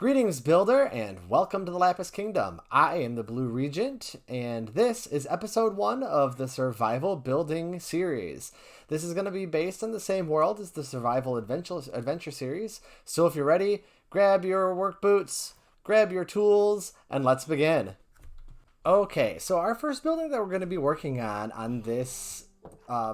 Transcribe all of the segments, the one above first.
Greetings, Builder, and welcome to the Lapis Kingdom. I am the Blue Regent, and this is episode 1 of the Survival Building series. This is going to be based on the same world as the Survival Adventure series, so if you're ready, grab your work boots, grab your tools, and let's begin. Okay, so our first building that we're going to be working on this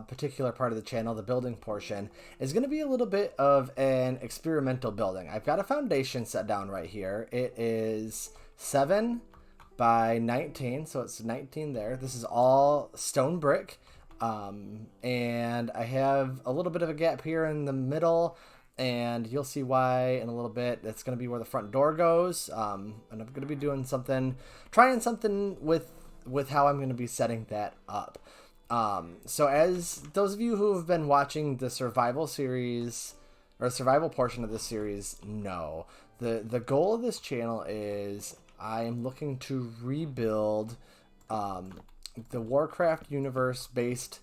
particular part of the channel, the building portion, is going to be a little bit of an experimental building. I've got a foundation set down right here. It is 7 by 19, so it's 19 there. This is all stone brick, and I have a little bit of a gap here in the middle, and you'll see why in a little bit. That's going to be where the front door goes, and I'm going to be doing something, trying something with how I'm going to be setting that up. So as those of you who have been watching the survival series or survival portion of this series know, the goal of this channel is I am looking to rebuild the Warcraft universe based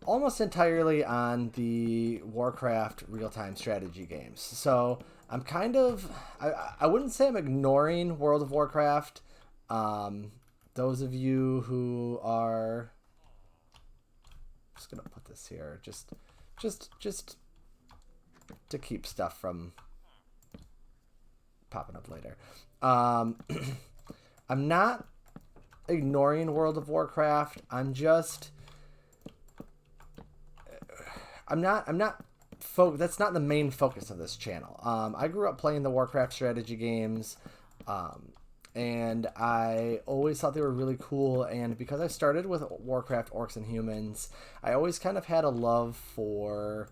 almost entirely on the Warcraft real-time strategy games. So I'm kind of, I wouldn't say I'm ignoring World of Warcraft. Those of you who are, just gonna put this here just to keep stuff from popping up later. I'm not ignoring World of Warcraft. I'm not that's not the main focus of this channel. I grew up playing the Warcraft strategy games, and I always thought they were really cool, and because I started with Warcraft Orcs and Humans, I always kind of had a love for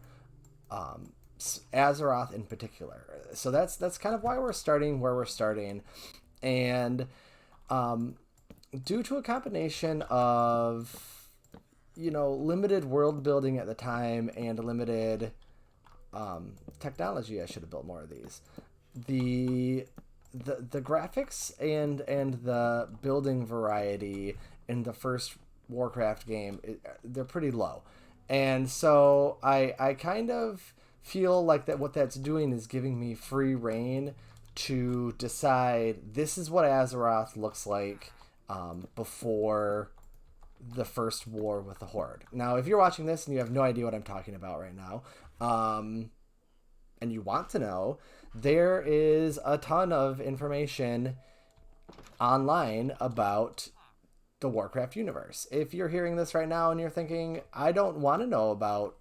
Azeroth in particular. So that's kind of why we're starting where we're starting. And due to a combination of, limited world building at the time and limited technology, I should have built more of these. The graphics and the building variety in the first Warcraft game, they're pretty low. And so I kind of feel like that what that's doing is giving me free reign to decide this is what Azeroth looks like before the first war with the Horde. Now, if you're watching this and you have no idea what I'm talking about right now, and you want to know, there is a ton of information online about the Warcraft universe. If you're hearing this right now and you're thinking, I don't want to know about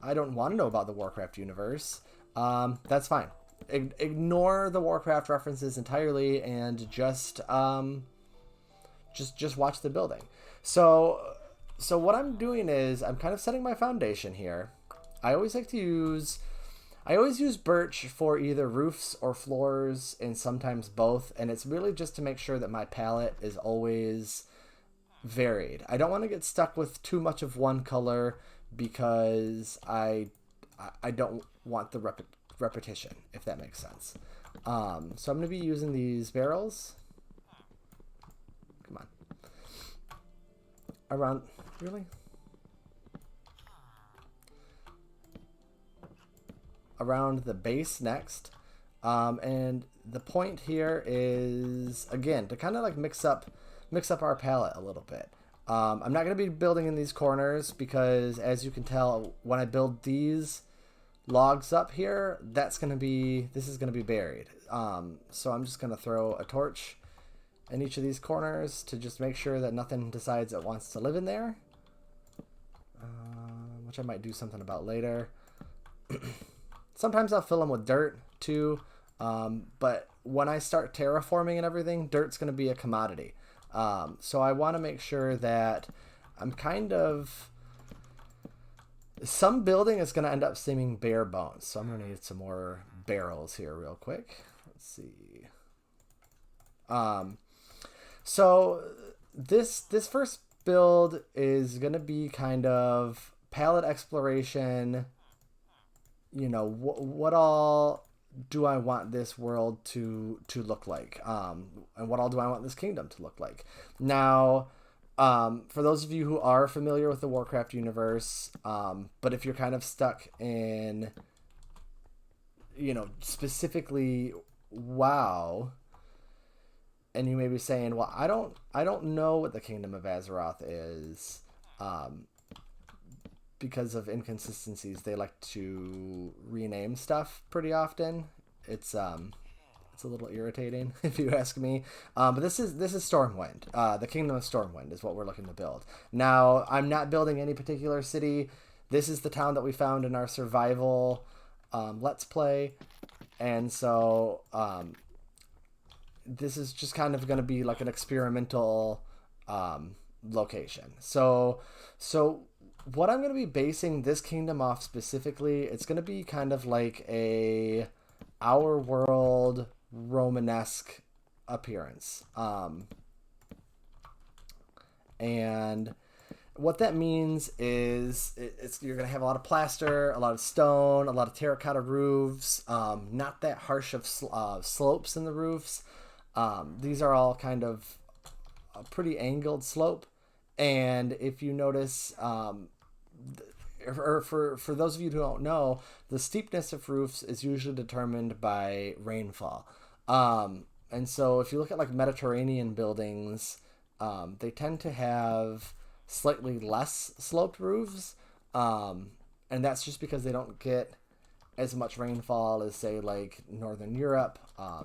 the Warcraft universe, that's fine. Ignore the Warcraft references entirely and just watch the building. So what I'm doing is I'm kind of setting my foundation here. I always use birch for either roofs or floors, and sometimes both, and it's really just to make sure that my palette is always varied. I don't want to get stuck with too much of one color because I don't want the repetition, if that makes sense. So I'm going to be using these barrels. Come on. Around, really? Around the base next, and the point here is again to kind of like mix up our palette a little bit. I'm not going to be building in these corners because, as you can tell, when I build these logs up here, this is going to be buried. So I'm just going to throw a torch in each of these corners to just make sure that nothing decides it wants to live in there, which I might do something about later. Sometimes I'll fill them with dirt too, but when I start terraforming and everything, dirt's going to be a commodity. So I want to make sure that I'm some building is going to end up seeming bare bones. So I'm going to need some more barrels here real quick. Let's see. So this first build is going to be kind of palette exploration. What all do I want this world to look like, and what all do I want this kingdom to look like? Now, for those of you who are familiar with the Warcraft universe, but if you're kind of stuck in, specifically WoW, and you may be saying, well, I don't know what the Kingdom of Azeroth is, um, because of inconsistencies. They like to rename stuff pretty often. It's a little irritating if you ask me. But this is Stormwind. The Kingdom of Stormwind is what we're looking to build. Now, I'm not building any particular city. This is the town that we found in our survival Let's Play, and so this is just kind of going to be like an experimental location. So what I'm going to be basing this kingdom off specifically, it's going to be kind of like a our world Romanesque appearance. And what that means is you're going to have a lot of plaster, a lot of stone, a lot of terracotta roofs, not that harsh of slopes in the roofs. These are all kind of a pretty angled slope. And if you notice, for those of you who don't know, the steepness of roofs is usually determined by rainfall. And so if you look at like Mediterranean buildings, they tend to have slightly less sloped roofs. And that's just because they don't get as much rainfall as, say, like Northern Europe,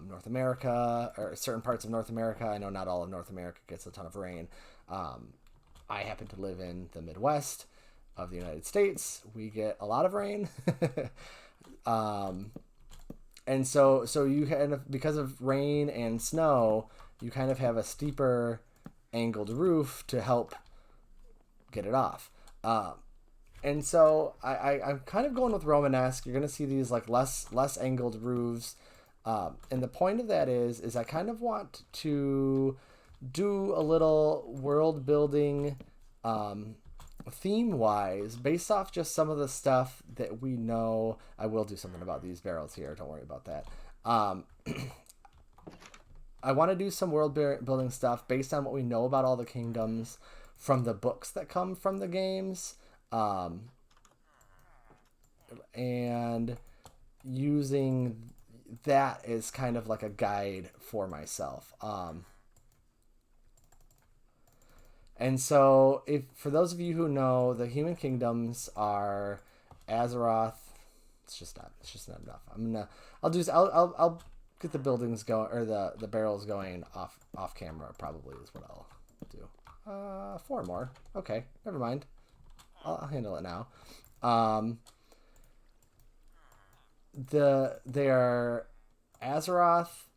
North America, or certain parts of North America. I know not all of North America gets a ton of rain. I happen to live in the Midwest of the United States. We get a lot of rain. And so you kind of, because of rain and snow, you kind of have a steeper angled roof to help get it off. And so I'm kind of going with Romanesque. You're going to see these like less angled roofs. And the point of that is I kind of want to do a little world building theme wise based off just some of the stuff that we know. I will do something about these barrels here. Don't worry about that. I want to do some world building stuff based on what we know about all the kingdoms from the books that come from the games. And using that as kind of like a guide for myself. And so, if for those of you who know, the human kingdoms are Azeroth. It's just not enough. I'll get the buildings going, or the barrels going off camera. Probably is what I'll do. 4 more. Okay, never mind. I'll handle it now. They are Azeroth.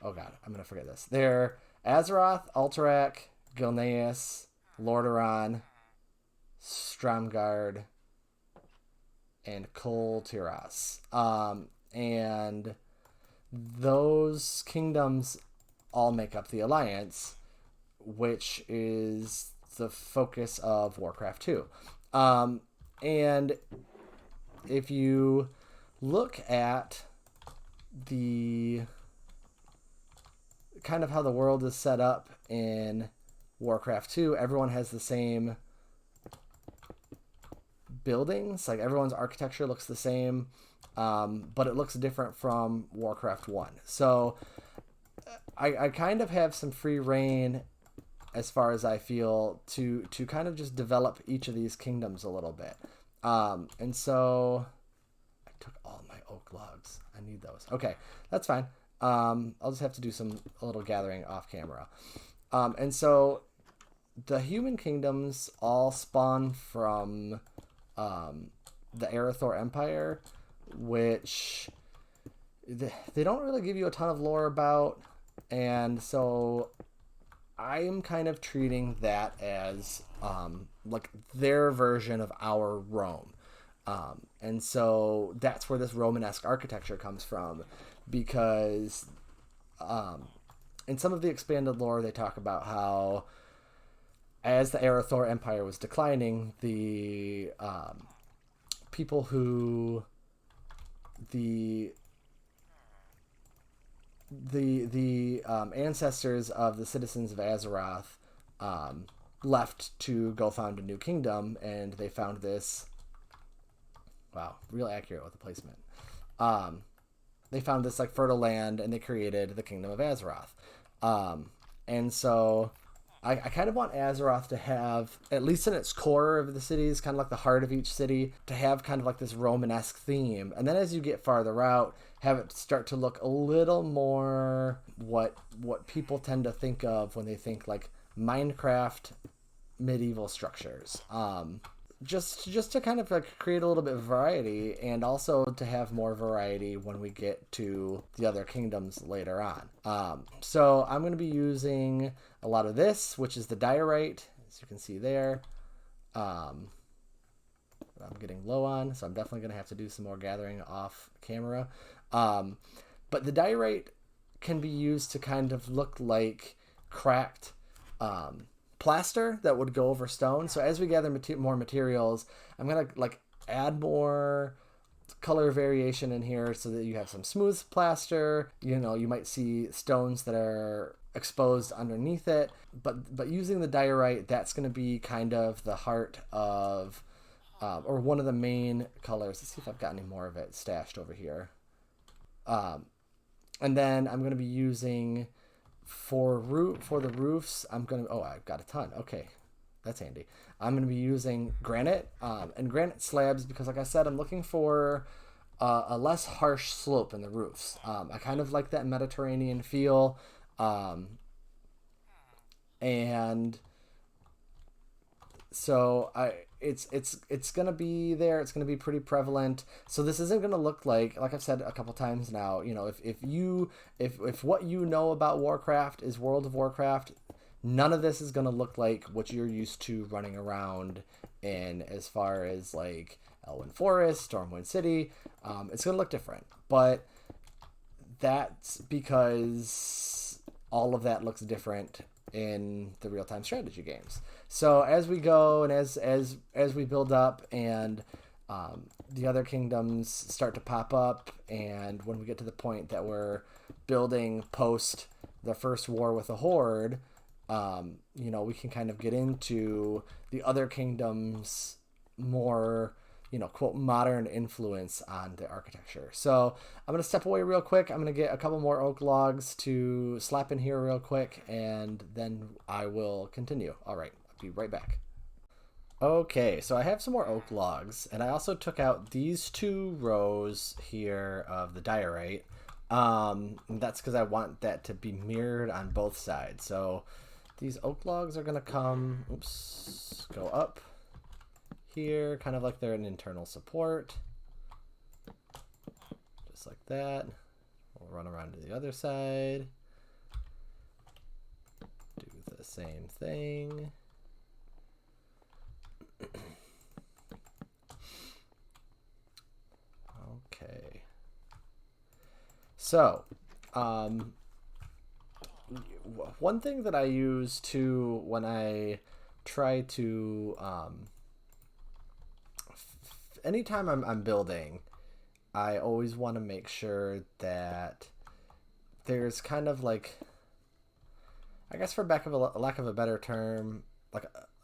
Oh god, I'm gonna forget this. They're Azeroth, Alterac, Gilneas, Lordaeron, Stromgard, and Kul Tiras. And those kingdoms all make up the Alliance, which is the focus of Warcraft 2. And if you look at the kind of how the world is set up in Warcraft 2, everyone has the same buildings. Like everyone's architecture looks the same, but it looks different from Warcraft 1. So I kind of have some free reign as far as I feel to kind of just develop each of these kingdoms a little bit. And so I took all my oak logs. I need those. Okay, that's fine. I'll just have to do a little gathering off camera. And so the human kingdoms all spawn from the Arathor Empire, which they don't really give you a ton of lore about. And so I am kind of treating that as like their version of our Rome. And so that's where this Romanesque architecture comes from, because in some of the expanded lore, they talk about how as the Arathor Empire was declining, the people who the ancestors of the citizens of Azeroth left to go found a new kingdom, and they found this. Wow, real accurate with the placement. they found this like fertile land and they created the Kingdom of Azeroth. And so I kind of want Azeroth to have, at least in its core of the cities, kind of like the heart of each city, to have kind of like this Romanesque theme. And then as you get farther out, have it start to look a little more what people tend to think of when they think like Minecraft medieval structures. Just to kind of like create a little bit of variety, and also to have more variety when we get to the other kingdoms later on. So I'm going to be using a lot of this, which is the diorite, as you can see there. I'm getting low on, so I'm definitely going to have to do some more gathering off camera. But the diorite can be used to kind of look like cracked plaster that would go over stone. So as we gather more materials, I'm gonna like add more color variation in here so that you have some smooth plaster. You know, you might see stones that are exposed underneath it, but using the diorite, that's going to be kind of the heart of or one of the main colors. Let's see if I've got any more of it stashed over here. And then I'm going to be using for the roofs, I'm going to, I've got a ton. Okay, that's handy. I'm going to be using granite and granite slabs because, like I said, I'm looking for a less harsh slope in the roofs. I kind of like that Mediterranean feel. And so it's gonna be there. It's gonna be pretty prevalent. So this isn't gonna look like I've said a couple times now. You know, if what you know about Warcraft is World of Warcraft, none of this is gonna look like what you're used to running around in, as far as like Elwyn Forest, Stormwind City. It's gonna look different, but that's because all of that looks different in the real-time strategy games. So as we go and as we build up, and the other kingdoms start to pop up, and when we get to the point that we're building post the first war with the Horde, you know, we can kind of get into the other kingdoms more, you know, quote, modern influence on the architecture. So I'm going to step away real quick. I'm going to get a couple more oak logs to slap in here real quick, and then I will continue. All right, I'll be right back. Okay, so I have some more oak logs, and I also took out these 2 rows here of the diorite. That's because I want that to be mirrored on both sides. So these oak logs are going to come, go up here, kind of like they're an internal support, just like that. We'll run around to the other side, do the same thing. Okay, so one thing that I use too when I try to anytime I'm building, I always want to make sure that there's kind of like, I guess for lack of a better term,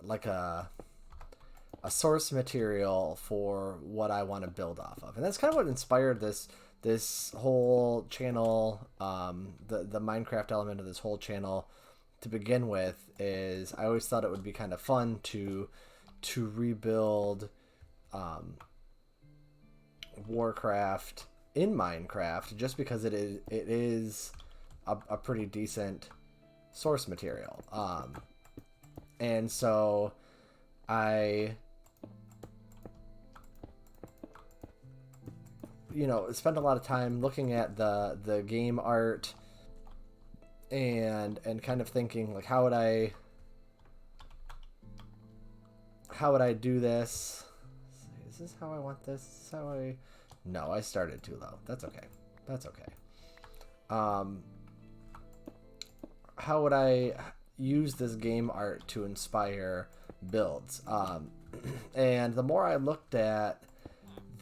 like a source material for what I want to build off of. And that's kind of what inspired this whole channel, the Minecraft element of this whole channel to begin with. Is I always thought it would be kind of fun to rebuild Warcraft in Minecraft, just because it is a pretty decent source material. And so I, you know, spent a lot of time looking at the game art and kind of thinking like, how would I do this? Is this how I want this? Is this how I... No, I started too low. That's okay. That's okay. How would I use this game art to inspire builds? And the more I looked at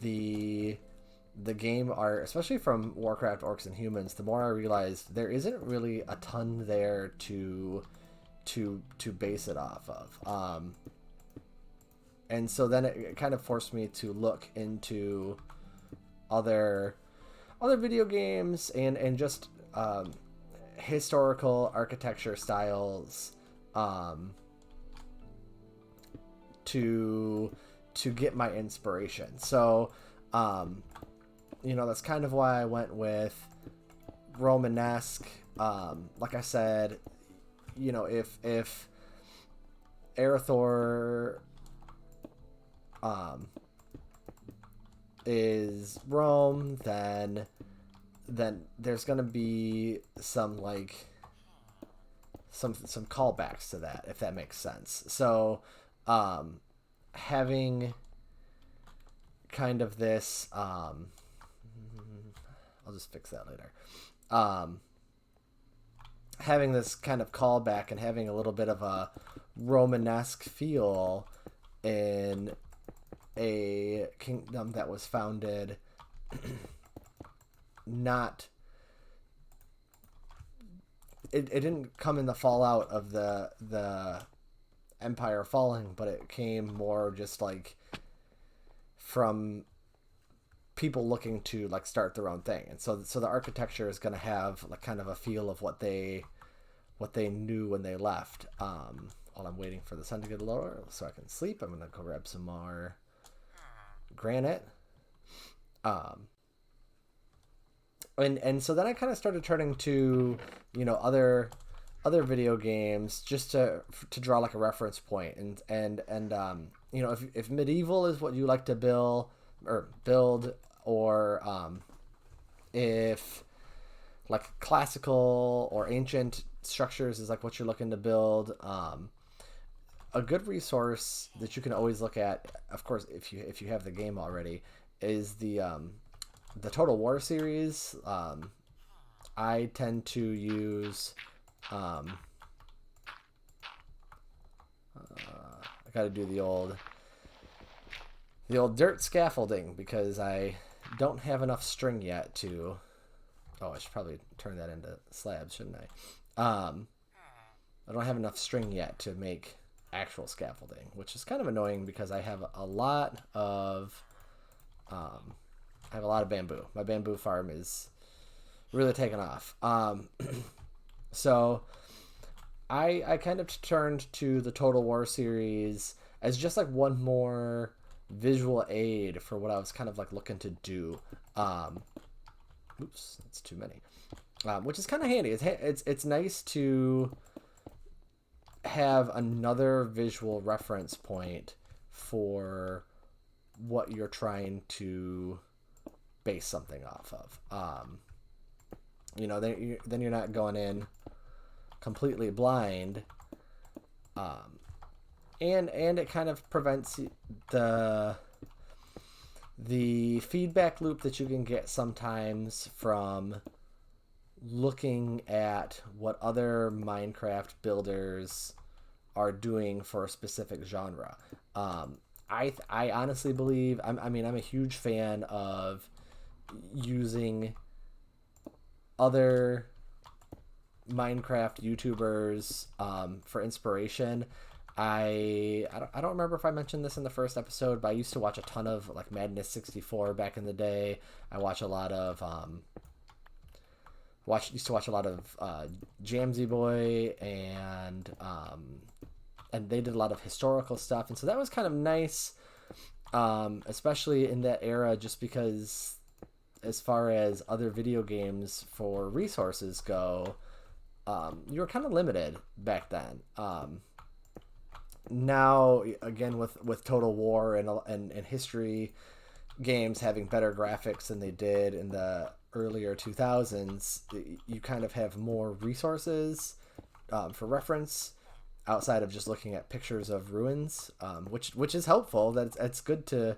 the game art, especially from Warcraft Orcs and Humans, the more I realized there isn't really a ton there to base it off of. And so then it kind of forced me to look into other other video games and just historical architecture styles to get my inspiration. So that's kind of why I went with Romanesque. Like I said, if Arathor is Rome, then there's gonna be some callbacks to that, if that makes sense. So having kind of this I'll just fix that later. Having this kind of callback and having a little bit of a Romanesque feel in a kingdom that was founded it didn't come in the fallout of the empire falling, but it came more just from people looking to start their own thing. And so the architecture is going to have kind of a feel of what they knew when they left. While I'm waiting for the sun to get lower so I can sleep, I'm going to go grab some more granite. And so then I kind of started turning to other video games just to draw a reference point. And if medieval is what you like to build, or if classical or ancient structures is what you're looking to build, a good resource that you can always look at, of course, if you have the game already, is the Total War series. I tend to use I gotta do the old dirt scaffolding because I don't have enough string yet to... I should probably turn that into slabs, shouldn't I? I don't have enough string yet to make actual scaffolding, which is kind of annoying because I have a lot of bamboo. My bamboo farm is really taken off. So I kind of turned to the Total War series as just one more visual aid for what I was kind of looking to do. Oops, that's too many. Which is kind of handy. It's nice to have another visual reference point for what you're trying to base something off of. Then you're not going in completely blind. And it kind of prevents the feedback loop that you can get sometimes from looking at what other Minecraft builders are doing for a specific genre. I honestly believe I'm a huge fan of using other Minecraft YouTubers for inspiration. I don't remember if I mentioned this in the first episode, but I used to watch a ton of Madness 64 back in the day. I watch a lot of used to watch a lot of Jamsy Boy, and they did a lot of historical stuff, and so that was kind of nice, especially in that era, just because as far as other video games for resources go, you were kind of limited back then. Now, again, with Total War and history games having better graphics than they did in the earlier 2000s, you kind of have more resources for reference outside of just looking at pictures of ruins, which is helpful. That it's good to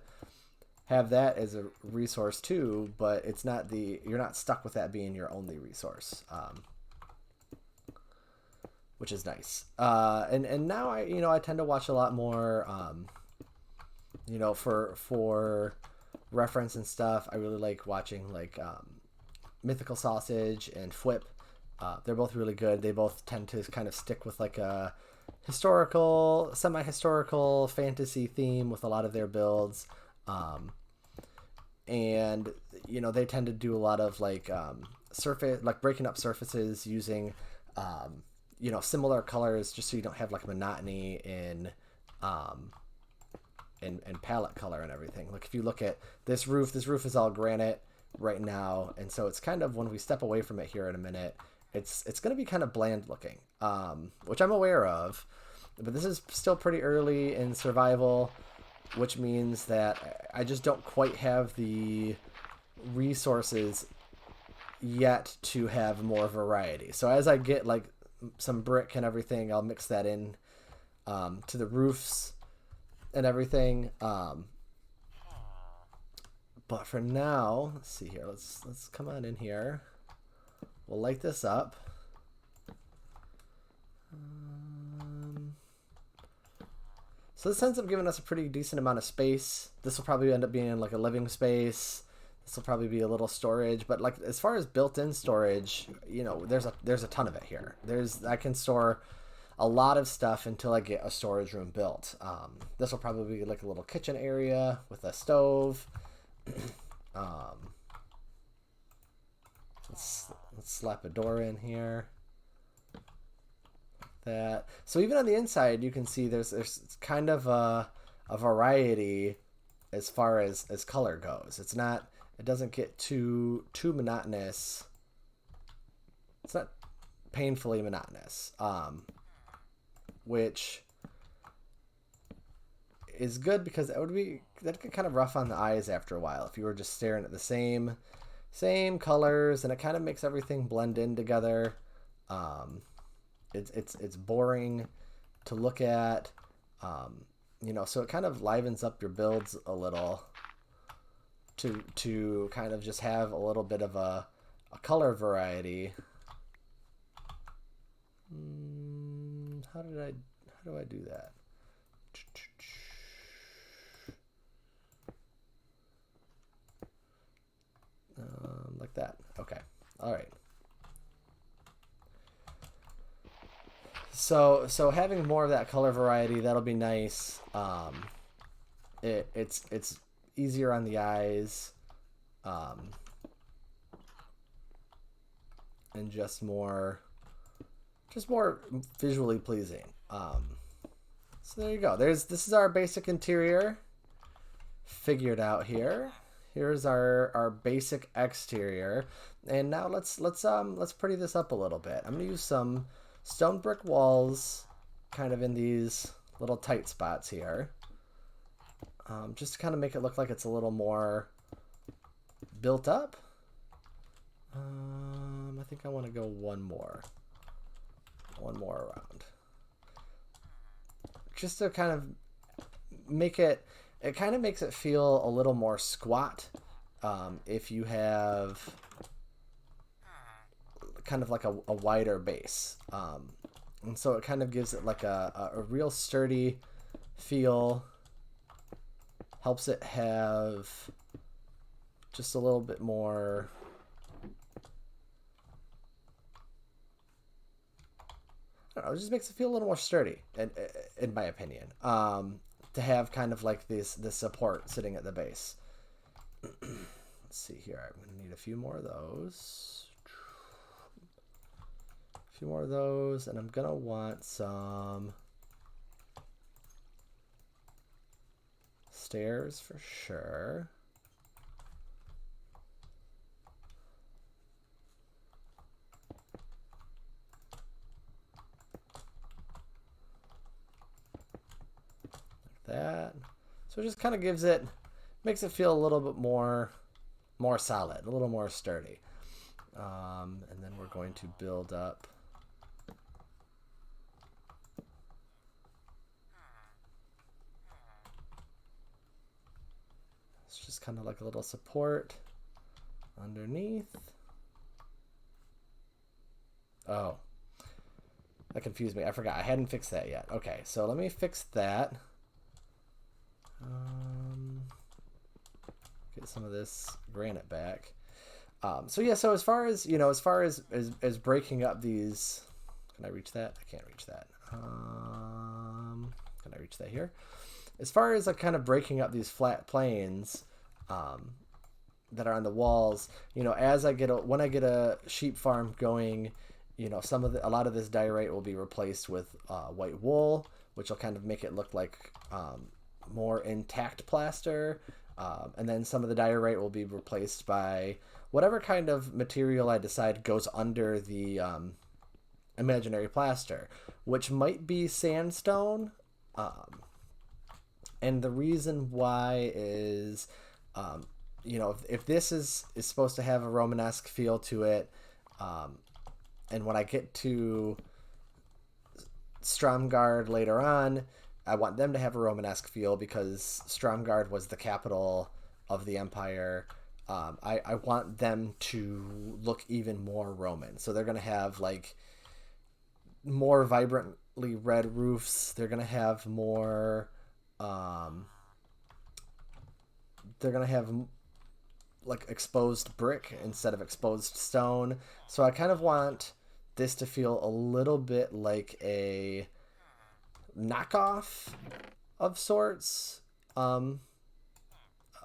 have that as a resource too, but it's not you're not stuck with that being your only resource. Which is nice. And now I tend to watch a lot more, for reference and stuff. I really like watching Mythical Sausage and Fwhip. They're both really good. They both tend to kind of stick with a historical, semi-historical fantasy theme with a lot of their builds. and you know, they tend to do a lot of like surface, like breaking up surfaces using you know, similar colors, just so you don't have like monotony in palette color and everything. Like if you look at this roof is all granite right now, and so it's kind of, when we step away from it here in a minute, it's going to be kind of bland looking, which I'm aware of, but this is still pretty early in survival, which means that I just don't quite have the resources yet to have more variety. So as I get like some brick and everything, I'll mix that in to the roofs and everything. But for now, let's see here. Let's come on in here. We'll light this up. So this ends up giving us a pretty decent amount of space. This will probably end up being like a living space. This will probably be a little storage, but like as far as built-in storage, you know, there's a ton of it here. I can store a lot of stuff until I get a storage room built. This will probably be like a little kitchen area with a stove. Let's slap a door in here. That. So even on the inside, you can see there's kind of a variety as far as color goes. It doesn't get too monotonous. It's not painfully monotonous, which is good, because that could kind of rough on the eyes after a while if you were just staring at the same colors, and it kind of makes everything blend in together. It's boring to look at, you know, so it kind of livens up your builds a little to kind of just have a little bit of a color variety. How do I do that? Like that. Okay. All right. So having more of that color variety, that'll be nice. It's easier on the eyes, and just more visually pleasing. So there you go. This is our basic interior figured out here. Here's our basic exterior, and now let's pretty this up a little bit. I'm gonna use some stone brick walls kind of in these little tight spots here, just to kind of make it look like it's a little more built up. I think I want to go one more around, just to kind of make it kind of makes it feel a little more squat, if you have kind of like a wider base, and so it kind of gives it like a real sturdy feel, helps it have just a little bit more, I don't know, it just makes it feel a little more sturdy, in my opinion, to have kind of like this support sitting at the base. Let's see here, I'm gonna need a few more of those. And I'm gonna want some stairs for sure. Like that. So it just kind of makes it feel a little bit more solid, a little more sturdy. And then we're going to build up just kind of like a little support underneath. Oh, that confused me. I forgot. I hadn't fixed that yet. Okay, so let me fix that. Get some of this granite back. So yeah, so as far as breaking up these, can I reach that? I can't reach that. Can I reach that here? As far as like kind of breaking up these flat planes, that are on the walls, you know, as I get when I get a sheep farm going, you know, a lot of this diorite will be replaced with white wool, which will kind of make it look like more intact plaster. And then some of the diorite will be replaced by whatever kind of material I decide goes under the imaginary plaster, which might be sandstone. And the reason why is, you know, if this is supposed to have a Romanesque feel to it, and when I get to Stromgarde later on, I want them to have a Romanesque feel because Stromgarde was the capital of the empire. I want them to look even more Roman. So they're going to have like more vibrantly red roofs. They're going to have more... they're going to have like exposed brick instead of exposed stone. So I kind of want this to feel a little bit like a knockoff of sorts of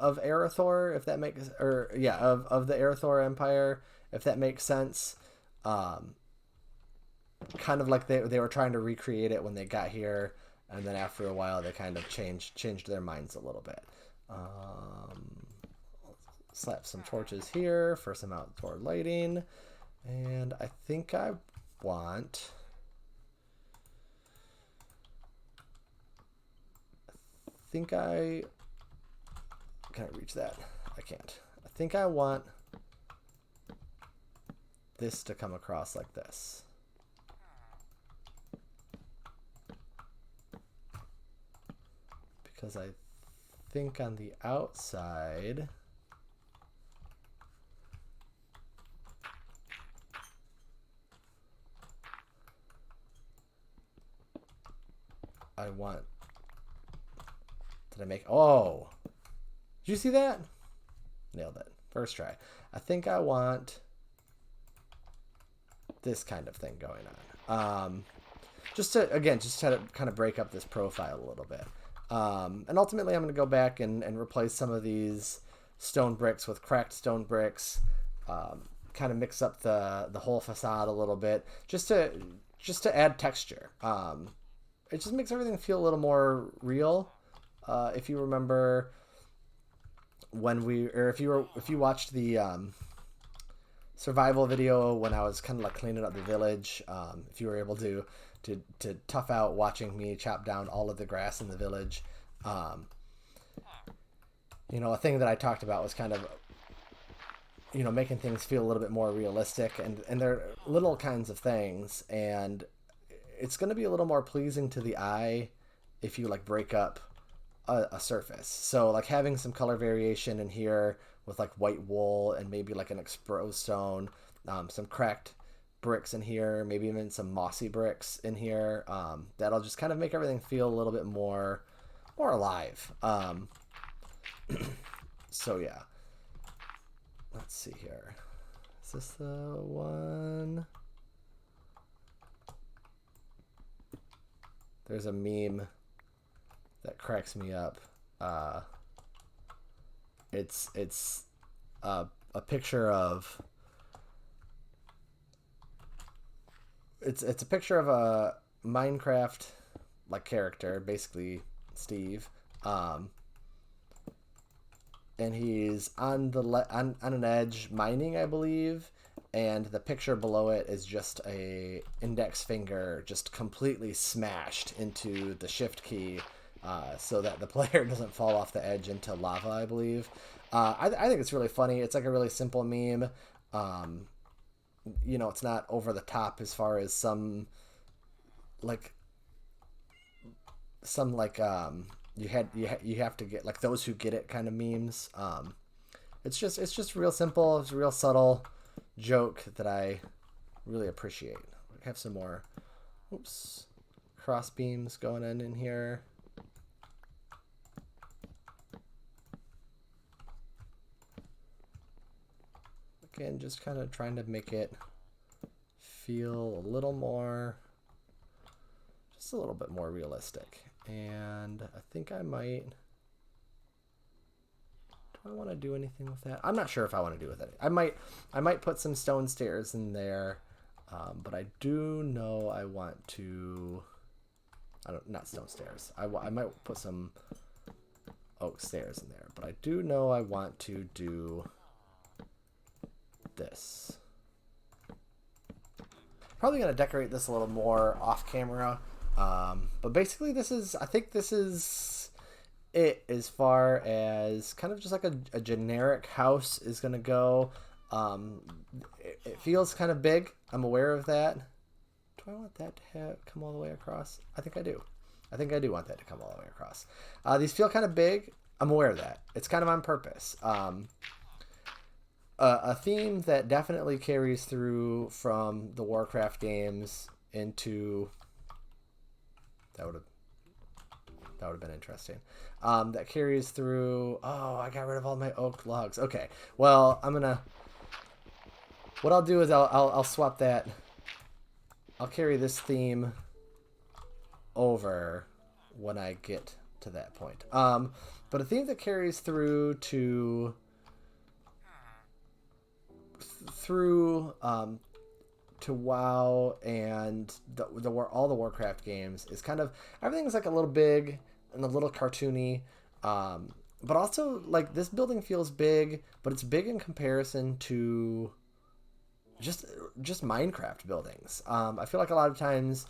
Arathor, if that makes, or yeah, of the Arathor Empire, if that makes sense. Kind of like they were trying to recreate it when they got here, and then after a while they kind of changed their minds a little bit. Slap some torches here for some outdoor lighting, and I think I want... Can I reach that? I can't. I think I want this to come across like this. Because I think on the outside... I want... Did I make... Oh! Did you see that? Nailed it. First try. I think I want this kind of thing going on. Just to try to kind of break up this profile a little bit. And ultimately I'm going to go back and replace some of these stone bricks with cracked stone bricks. Kind of mix up the whole facade a little bit. Just to add texture. It just makes everything feel a little more real. If you remember if you watched the survival video when I was kind of like cleaning up the village, if you were able to tough out watching me chop down all of the grass in the village, you know, a thing that I talked about was kind of, you know, making things feel a little bit more realistic, and they're little kinds of things, and it's going to be a little more pleasing to the eye if you like break up a surface. So like having some color variation in here with like white wool and maybe like an exposed stone, some cracked bricks in here, maybe even some mossy bricks in here. That'll just kind of make everything feel a little bit more alive. So yeah, let's see here. Is this the one? There's a meme that cracks me up. It's a picture of... It's a picture of a Minecraft like character, basically Steve, and he's on on an edge mining, I believe, and the picture below it is just a index finger just completely smashed into the shift key, so that the player doesn't fall off the edge into lava, I believe. I think it's really funny. It's like a really simple meme. You know, it's not over the top as far as some you have to get like those who get it kind of memes. It's just real simple. It's a real subtle joke that I really appreciate. We have some more, cross beams going in here. Again, just kind of trying to make it feel a little more, just a little bit more realistic. And I think I might, do Do I want to do anything with that? I'm not sure if I want to do with it. I might put some stone stairs in there, but I do know I want to. Not stone stairs. I might put some oak stairs in there, but I do know I want to do this. Probably going to decorate this a little more off camera, but basically I think this is it as far as kind of just like a generic house is going to go. It feels kind of big. I'm aware of that. Do I want that to come all the way across? I think I do. I think I do want that to come all the way across. These feel kind of big. I'm aware of that. It's kind of on purpose. A theme that definitely carries through from the Warcraft games into... That would have been interesting. That carries through... Oh, I got rid of all my oak logs. Okay. Well, what I'll do is I'll swap that... I'll carry this theme over when I get to that point. But a theme that carries through to WoW and all the Warcraft games is kind of everything's like a little big and a little cartoony, but also like this building feels big, but it's big in comparison to just Minecraft buildings. I feel like a lot of times,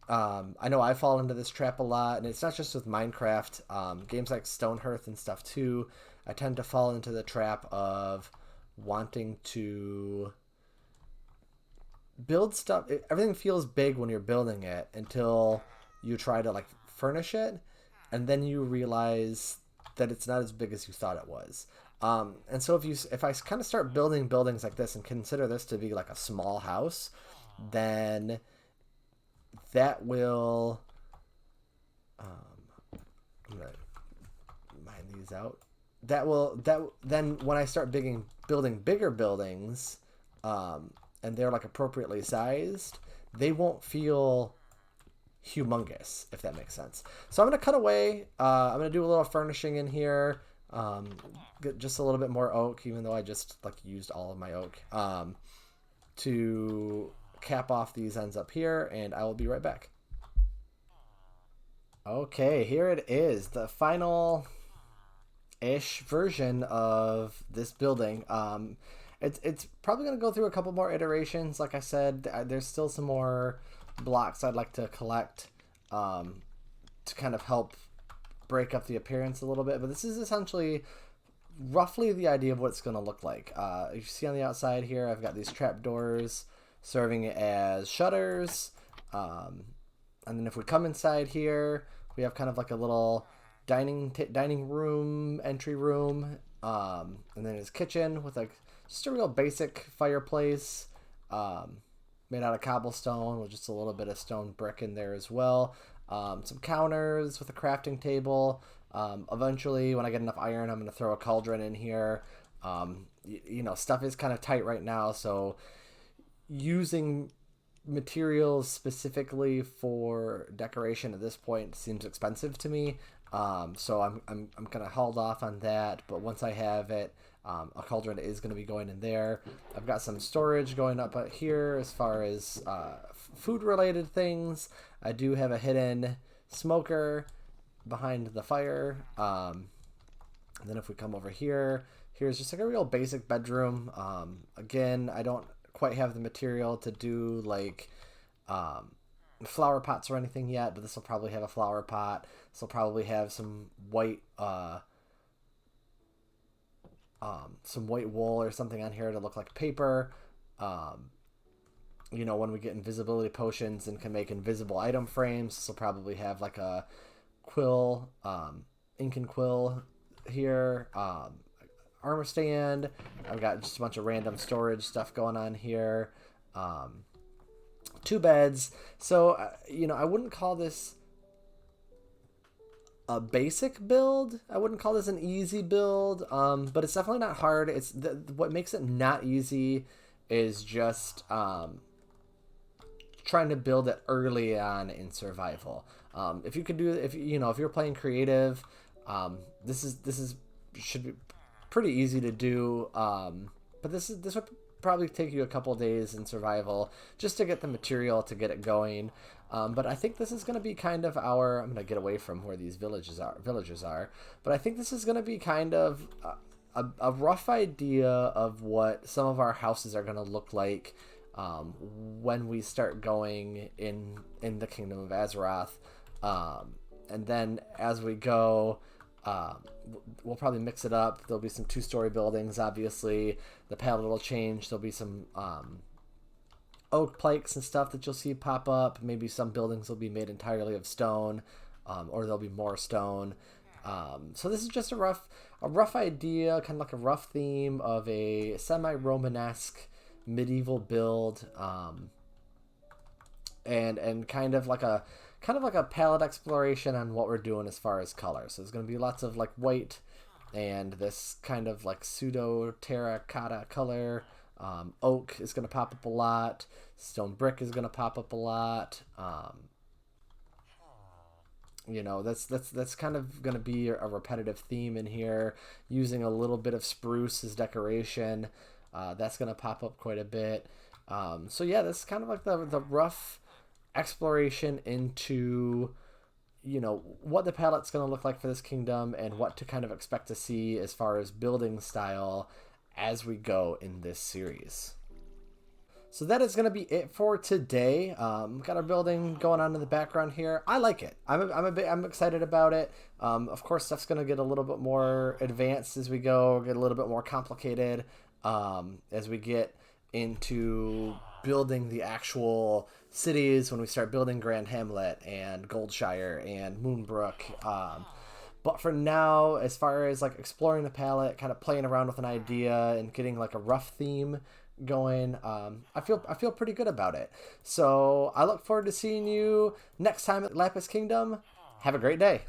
I know I fall into this trap a lot, and it's not just with Minecraft. Games like Stonehearth and stuff too, I tend to fall into the trap of wanting to build stuff. Everything feels big when you're building it until you try to like furnish it, and then you realize that it's not as big as you thought it was. And so if I kind of start building buildings like this and consider this to be like a small house, then that will, I'm gonna mine these out. Then when I start building bigger buildings, and they're like appropriately sized, they won't feel humongous, if that makes sense. So I'm gonna cut away. I'm gonna do a little furnishing in here. Get just a little bit more oak, even though I just like used all of my oak, to cap off these ends up here, and I will be right back. Okay, here it is, the final ish version of this building. It's probably going to go through a couple more iterations. Like I said, there's still some more blocks I'd like to collect, to kind of help break up the appearance a little bit, but this is essentially roughly the idea of what it's going to look like. You see on the outside here, I've got these trapdoors serving as shutters, and then if we come inside here, we have kind of like a little dining room, entry room, and then his kitchen with like just a real basic fireplace, made out of cobblestone with just a little bit of stone brick in there as well. Some counters with a crafting table. Eventually, when I get enough iron, I'm going to throw a cauldron in here. Stuff is kind of tight right now, so using materials specifically for decoration at this point seems expensive to me. So I'm going to hold off on that, but once I have it, a cauldron is going to be going in there. I've got some storage going up here as far as food related things. I do have a hidden smoker behind the fire. And then if we come over here, here's just like a real basic bedroom. Again, I don't quite have the material to do like flower pots or anything yet, but this will probably have a flower pot. This will probably have some white wool or something on here to look like paper. When we get invisibility potions and can make invisible item frames, this will probably have like a quill, ink and quill here, armor stand. I've got just a bunch of random storage stuff going on here. 2 beds. So, I wouldn't call this a basic build. I wouldn't call this an easy build, but it's definitely not hard. It's what makes it not easy is just trying to build it early on in survival. If you're playing creative, this should pretty easy to do. But this would probably take you a couple days in survival just to get the material to get it going. But I think this is going to be kind of our. I'm going to get away from where these villagers are. But I think this is going to be kind of a rough idea of what some of our houses are going to look like when we start going in the Kingdom of Azeroth. And then as we go, we'll probably mix it up. There'll be some 2-story buildings, obviously. The palette will change. There'll be some oak planks and stuff that you'll see pop up. Maybe some buildings will be made entirely of stone, or there'll be more stone. So this is just a rough idea, kind of like a rough theme of a semi-Romanesque medieval build, and kind of like a palette exploration on what we're doing as far as color. So there's going to be lots of like white and this kind of like pseudo terracotta color. Oak is going to pop up a lot. Stone brick is going to pop up a lot. That's kind of going to be a repetitive theme in here, using a little bit of spruce as decoration. That's going to pop up quite a bit. So yeah, this is kind of like the rough exploration into what the palette's going to look like for this kingdom and what to kind of expect to see as far as building style as we go in this series. So that is going to be it for today. Got our building going on in the background here. I like it. I'm excited about it. Of course, stuff's going to get a little bit more advanced as we go, get a little bit more complicated as we get into building the actual cities, when we start building Grand Hamlet and Goldshire and Moonbrook. But for now, as far as like exploring the palette, kind of playing around with an idea and getting like a rough theme going, I feel pretty good about it. So I look forward to seeing you next time at Lapis Kingdom. Have a great day.